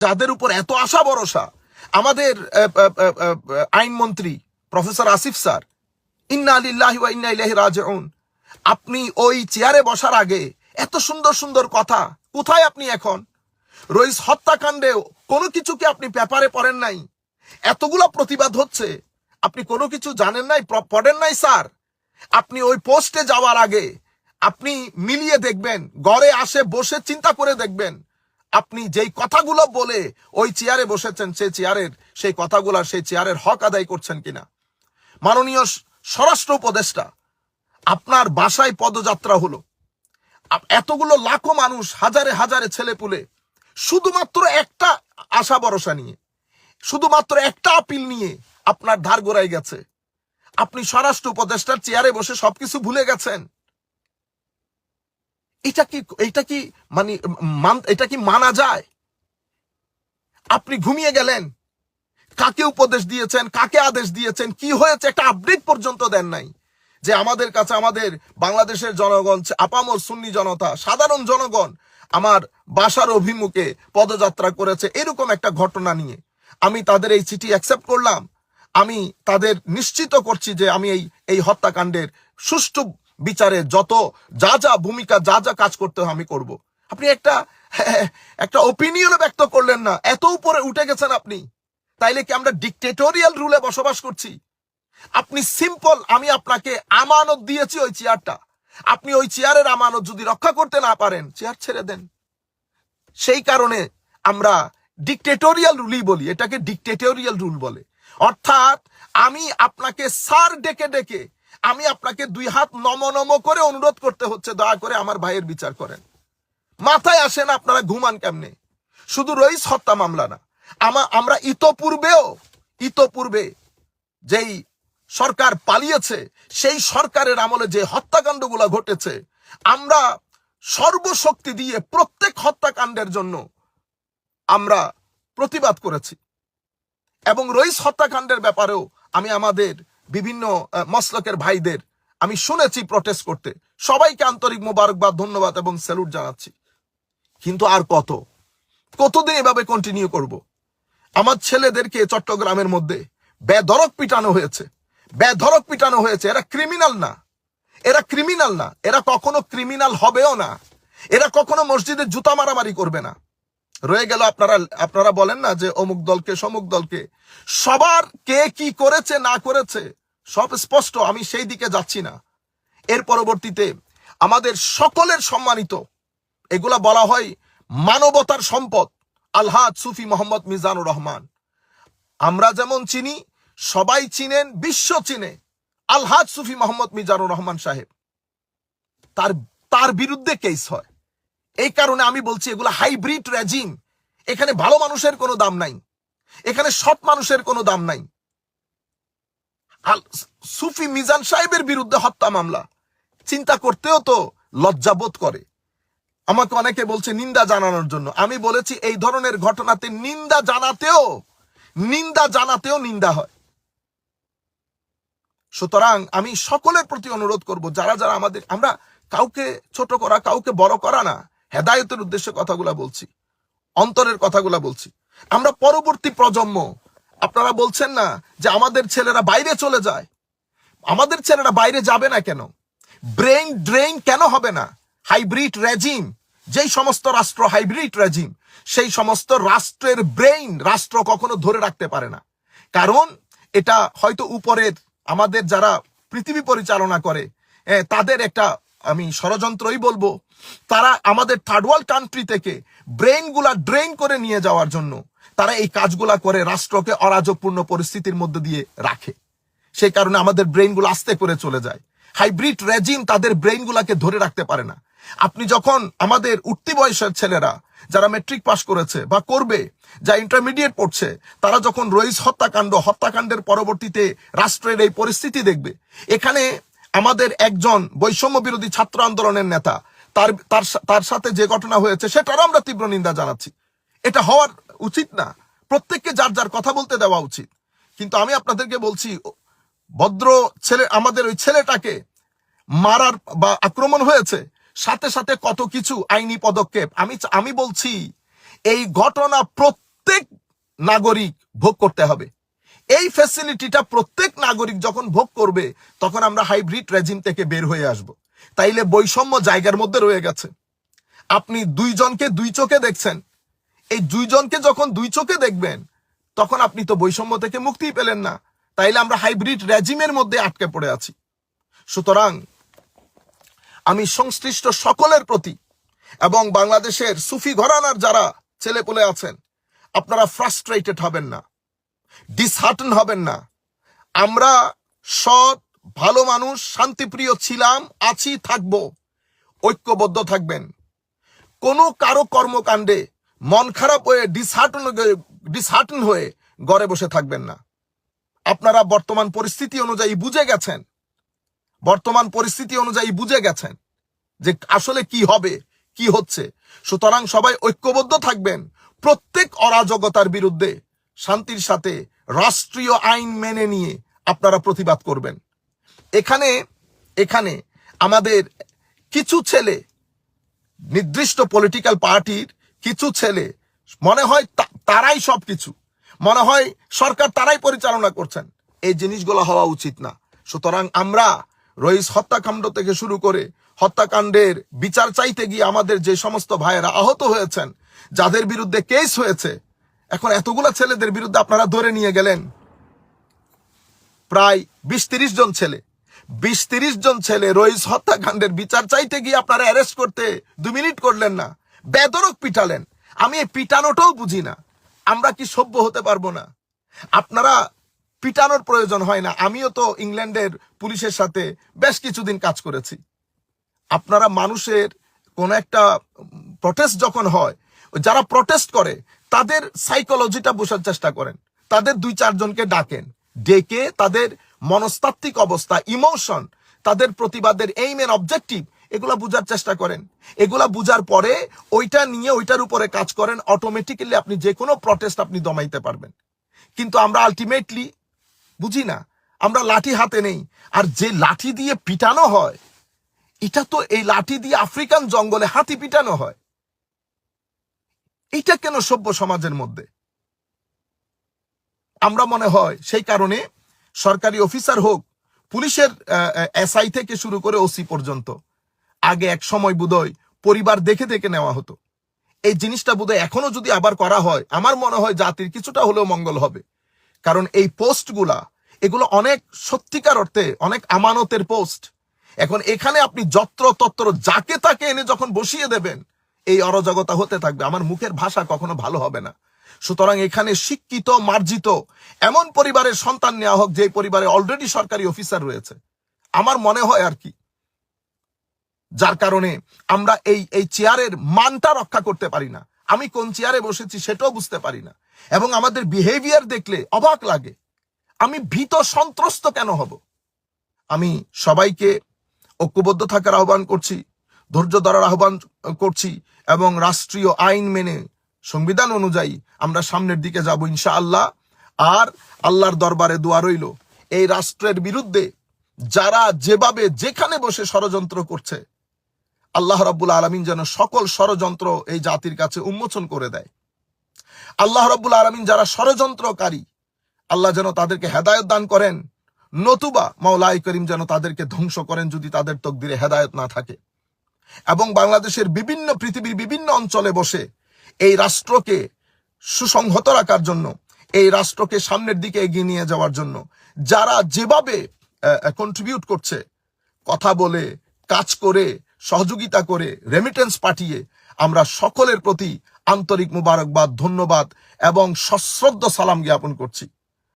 যাদের উপর এত আশা ভরসা, আমাদের আইনমন্ত্রী প্রফেসর আসিফ স্যার, ইন্না লিল্লাহি ওয়া ইন্না ইলাইহি রাজিউন, আপনি ওই চেয়ারে বসার আগে এত সুন্দর সুন্দর কথা, কোথায় আপনি এখন? রইস হত্যাকাণ্ডে কোনো কিছু কি আপনি পেপারে পড়েন নাই? এতগুলো প্রতিবাদ হচ্ছে, আপনি কোনো কিছু জানেন নাই, পড়েন নাই স্যার? আপনি ওই পোস্টে যাওয়ার আগে আপনি মিলিয়ে দেখবেন, ঘরে আসে বসে চিন্তা করে দেখবেন, আপনি যেই কথাগুলো বলে ওই চেয়ারে বসেছেন, সেই কথাগুলো সেই চেয়ারের হক আদায় করছেন কিনা। মাননীয় স্বরাষ্ট্র উপদেষ্টা, আপনার বাসায় পদযাত্রা হলো, এতগুলো লাখো মানুষ, হাজারে হাজারে ছেলেপুলে, শুধুমাত্র একটা আশা ভরসা নিয়ে, শুধুমাত্র একটা আপিল নিয়ে আপনার ধার গোড়ায় গেছে। আপনি স্বরাষ্ট্র উপদেষ্টার চেয়ারে বসে সবকিছু ভুলে গেছেন। এটা কি মানা যায়? আপনি ঘুমিয়ে গেলেন, কাকে উপদেশ দিয়েছেন, কাকে আদেশ দিয়েছেন, কি হয়েছে একটা আপডেট পর্যন্ত দেন নাই। যে আমাদের কাছে, আমাদের বাংলাদেশের জনগণ, আপামর সুন্নি জনতা, সাধারণ জনগণ আমার বাসার অভিমুখে পদযাত্রা করেছে, এরকম একটা ঘটনা নিয়ে আমি তাদের এই চিঠি অ্যাকসেপ্ট করলাম। আমি তাদের নিশ্চিত করছি যে আমি এই হত্যাকাণ্ডের সুষ্ঠু বিচারে যত যা ভূমিকা, যা কাজ করতে হয় আমি করব। আপনি একটা ওপিনিয়ন ব্যক্ত করলেন না, এত উপরে উঠে গেছেন আপনি। তাইলে কি আমরা ডিক্টেটোরিয়াল রুলে বসবাস করছি? আপনি সিম্পল, আমি আপনাকে আমানত দিয়েছি ওই চেয়ারটা, আপনি ওই চেয়ারের আমানত যদি রক্ষা করতে না পারেন, চেয়ার ছেড়ে দেন। সেই কারণে আমরা ডিক্টেটোরিয়াল রুলই বলি, এটাকে ডিক্টেটোরিয়াল রুল বলে। অর্থাৎ আমি আপনাকে স্যার ডেকে ডেকে আমি আপনাকে দুই হাত নম করে অনুরোধ করতে হচ্ছে, দয়া করে আমার ভাইয়ের বিচার করেন। মাথায় আসে না আপনারা ঘুমান কেমনে? শুধু রইস হত্যা মামলা না, আমরা ইতোপূর্বে যেই সরকার পালিয়েছে, সেই সরকারের আমলে যে হত্যাকাণ্ডগুলো ঘটেছে, আমরা সর্বশক্তি দিয়ে প্রত্যেক হত্যাকাণ্ডের জন্য আমরা প্রতিবাদ করেছি। এবং রইস হত্যাকাণ্ডের ব্যাপারেও আমি আমাদের বিভিন্ন মসলকের ভাইদের আমি শুনেছি প্রটেস্ট করতে। সবাইকে আন্তরিক মোবারকবাদ, ধন্যবাদ এবং স্যালুট জানাচ্ছি। কিন্তু আর কতদিন এভাবে কন্টিনিউ করব? আমার ছেলেদেরকে চট্টগ্রামের মধ্যে বেধড়ক পিটানো হয়েছে। এরা ক্রিমিনাল না, এরা কখনো ক্রিমিনাল হবেও না, এরা কখনো মসজিদে জুতা মারামারি করবে না। রয়ে গেল আপনারা বলেন না যে অমুক দলকে সমুক দলকে, সবার কে কি করেছে না করেছে সব স্পষ্ট, আমি সেই দিকে যাচ্ছি না। এর পরবর্তীতে আমাদের সকলের সম্মানিত, এগুলা বলা হয় মানবতার সম্পদ, আলহাজ সুফি মোহাম্মদ মিজানুর রহমান। আমরা যেমন চিনি, সবাই চিনেন, বিশ্ব চিনে আলহাজ সুফি মোহাম্মদ মিজানুর রহমান সাহেব। তার বিরুদ্ধে কেস হয়। এই কারণে আমি বলছি এগুলা হাইব্রিড রেজিম। এখানে ভালো মানুষের কোনো দাম নাই, এখানে সৎ মানুষের কোনো দাম নাই। সুফি মিজান সাহেবের বিরুদ্ধে হত্যা মামলা, চিন্তা করতেও তো লজ্জাবোধ করে। আমাকে অনেকে বলছে নিন্দা জানানোর জন্য। আমি বলেছি এই ধরনের ঘটনাতে নিন্দা জানাতেও নিন্দা হয়। সুতরাং আমি সকলের প্রতি অনুরোধ করব, যারা আমরা কাউকে ছোট করা, কাউকে বড় করা না, হেদায়েতের উদ্দেশ্যে কথাগুলা বলছি, অন্তরের কথাগুলা বলছি। আমরা পরবর্তী প্রজন্ম, আপনারা বলছেন না যে আমাদের ছেলেরা বাইরে চলে যায়, আমাদের ছেলেরা বাইরে যাবে না কেন? ব্রেইন ড্রেইন কেন হবে না? হাইব্রিড রেজিম, যেই সমস্ত রাষ্ট্র হাইব্রিড রেজিম, সেই সমস্ত রাষ্ট্রের ব্রেইন রাষ্ট্র কখনো ধরে রাখতে পারে না। কারণ এটা হয়তো উপরের আমাদের যারা পৃথিবী পরিচালনা করে তাদের একটা, আমি ষড়যন্ত্রই বলবো, তারা আমাদের থার্ড ওয়ার্ল্ড কান্ট্রি থেকে ব্রেইনগুলা ড্রেইন করে নিয়ে যাওয়ার জন্য তারা এই কাজগুলা করে রাষ্ট্রকে অরাজকপূর্ণ পরিস্থিতির মধ্যে দিয়ে রাখে। সেই কারণে আমাদের ব্রেইনগুলো আস্তে করে চলে যায়। হাইব্রিড রেজিম তাদের ব্রেইনগুলাকে ধরে রাখতে পারে না। আপনি যখন আমাদের উঠতি বয়সের ছেলেরা যারা মেট্রিক পাস করেছে বা করবে, যা ইন্টারমিডিয়েট পড়ছে, তারা যখন রইস হত্যাকাণ্ডের পরবর্তীতে রাষ্ট্রের এই পরিস্থিতি দেখবে, এখানে আমাদের একজন বৈষম্য বিরোধী ছাত্র আন্দোলনের নেতা, তার সাথে যে ঘটনা হয়েছে সেটারও আমরা তীব্র নিন্দা জানাচ্ছি। এটা হওয়ার উচিত না, প্রত্যেককে যার কথা বলতে দেওয়া উচিত। কিন্তু আমি আপনাদেরকে বলছি, ভদ্র ছেলে, আমাদের ওই ছেলেটাকে মারার বা আক্রমণ হয়েছে, সাথে সাথে কত কিছু আইনি পদক্ষেপ। আমি বলছি এই ঘটনা প্রত্যেক নাগরিক ভোগ করতে হবে। এই ফ্যাসিলিটিটা প্রত্যেক নাগরিক যখন ভোগ করবে তখন আমরা হাইব্রিড রেজিম থেকে বের হয়ে আসব। তাইলে বৈষম্য জায়গার মধ্যে রয়ে গেছে। আপনি দুইজনকে দুই চোখে দেখছেন, এই দুইজনকে যখন দুই চোখে দেখবেন তখন আপনি তো বৈষম্য থেকে মুক্তিই পেলেন না। তাইলে আমরা হাইব্রিড রেজিমের মধ্যে আটকে পড়ে আছি। সুতরাং আমি সংশ্লিষ্ট সকলের প্রতি এবং বাংলাদেশের সুফি ঘরানার যারা ছেলেপুলে আছেন, আপনারা ফ্রাস্ট্রেটেড হবেন না, ডিসহার্টেন হবেন না। আমরা সৎ ভালো মানুষ, শান্তিপ্রিয় ছিলাম, আছি, থাকবো। ঐক্যবদ্ধ থাকবেন। কোনো কারো কর্মকাণ্ডে মন খারাপ হয়ে ডিসহার্টেন হয়ে ঘরে বসে থাকবেন না। আপনারা বর্তমান পরিস্থিতি অনুযায়ী বুঝে গেছেন যে আসলে কি হবে, কি হচ্ছে। সুতরাং সবাই ঐক্যবদ্ধ থাকবেন। প্রত্যেক অরাজকতার বিরুদ্ধে শান্তির সাথে রাষ্ট্রীয় আইন মেনে নিয়ে আপনারা প্রতিবাদ করবেন। এখানে আমাদের কিছু ছেলে, নির্দিষ্ট পলিটিক্যাল পার্টির কিছু ছেলে মনে হয় তারাই সবকিছু, মনে হয় সরকার তারাই পরিচালনা করছেন। এই জিনিসগুলো হওয়া উচিত না। সুতরাং আমরা রইস হত্যাকাণ্ড থেকে শুরু করে হত্যাকাণ্ডের বিচার চাইতে গিয়ে আমাদের যে সমস্ত ভাইয়েরা আহত হয়েছেন, যাদের বিরুদ্ধে কেস হয়েছে, এখন এতগুলা ছেলেদের বিরুদ্ধে আপনারা ধরে নিয়ে গেলেন প্রায় 20-30 জন ছেলে রইস হত্যাকাণ্ডের বিচার চাইতে গিয়ে আপনারা অ্যারেস্ট করতে 2 মিনিট করলেন না, বেদরক পিটালেন। আমি এই পিটানোটাও বুঝি না। আমরা কি সভ্য হতে পারবো না? আপনারা পিটানোর প্রয়োজন হয় না। আমিও তো ইংল্যান্ডের পুলিশের সাথে বেশ কিছুদিন কাজ করেছি। আপনারা মানুষের কোন একটা প্রটেস্ট যখন হয়, যারা প্রটেস্ট করে তাদের সাইকোলজিটা বোঝার চেষ্টা করেন। তাদের 2-4 জনকে ডেকে তাদের মনস্তাত্ত্বিক অবস্থা, ইমোশন, তাদের প্রতিবাদের এইম এন্ড অবজেক্টিভ, এগুলা বুঝার চেষ্টা করেন। এগুলা বুঝার পরে ওইটা নিয়ে ওইটার উপরে কাজ করেন। অটোমেটিক্যালি আপনি যে কোনো প্রটেস্ট আপনি দমাইতে পারবেন। কিন্তু আমরা আলটিমেটলি বুঝি না, আমরা লাঠি হাতে নেই। আর যে লাঠি দিয়ে পিটানো হয়, এটা তো এই লাঠি দিয়ে আফ্রিকান জঙ্গলে হাতি পিটানো হয়। এটা কেন সভ্য সমাজের মধ্যে? আমরা মনে হয় সেই কারণে সরকারি অফিসার হোক, পুলিশের এসআই থেকে শুরু করে ওসি পর্যন্ত, আগে এক সময় বোধহয় পরিবার দেখে নেওয়া হতো। এই জিনিসটা বোধহয় এখনো যদি আবার করা হয়, আমার মনে হয় জাতির কিছুটা হলেও মঙ্গল হবে। কারণ এই পোস্টগুলা, এগুলো অনেক সত্যিকার অর্থে অনেক আমানতের পোস্ট। এখন এখানে আপনি যত্র তত্র যাকে তাকে এনে যখন বসিয়ে দেবেন, এই অরাজকতা হতে থাকবে। আমার মুখের ভাষা কখনো ভালো হবে না। সুতরাং এখানে শিক্ষিত, মার্জিত এমন পরিবারের সন্তান নেওয়া হোক যে পরিবারে অলরেডি সরকারি অফিসার রয়েছে, আমার মনে হয় আর কি। যার কারণে আমরা এই চেয়ারের মানটা রক্ষা করতে পারি না। আমি কোন চেয়ারে বসেছি সেটাও বুঝতে পারি না, এবং আমাদের বিহেভিয়ার দেখলে অবাক লাগে। আমি ভীত সন্ত্রস্ত কেন হব? আমি সবাইকে ঐক্যবদ্ধ থাকার আহ্বান করছি, ধৈর্য ধরার আহ্বান করছি, এবং রাষ্ট্রীয় আইন মেনে সংবিধান অনুযায়ী আমরা সামনের দিকে যাব ইনশাআল্লাহ। আর আল্লাহর দরবারে দোয়া রইল, এই রাষ্ট্রের বিরুদ্ধে যারা যেভাবে যেখানে বসে ষড়যন্ত্র করছে, আল্লাহ রাব্বুল আলামিন যেন সকল ষড়যন্ত্র এই জাতির কাছে উন্মোচন করে দেয়। আল্লাহ রাব্বুল আলামিন যারা ষড়যন্ত্রকারী, আল্লাহ যেন তাদেরকে হেদায়েত দান করেন, নতুবা মাওলাই করিম যেন তাদেরকে ধ্বংস করেন যদি তাদের তকদিরে হেদায়েত না থাকে। এবং বাংলাদেশের পৃথিবীর বিভিন্ন অঞ্চলে বসে এই রাষ্ট্রকে সুসংহত রাখার জন্য, এই রাষ্ট্রকে সামনের দিকে এগিয়ে নিয়ে যাওয়ার জন্য যারা যেভাবে কন্ট্রিবিউট করছে, কথা বলে, কাজ করে, সহযোগিতা করে, রেমিটেন্স পাঠিয়ে, আমরা সকলের প্রতি আন্তরিক মুবারকবাদ, ধন্যবাদ এবং সশ্রদ্ধ সালাম জ্ঞাপন করছি।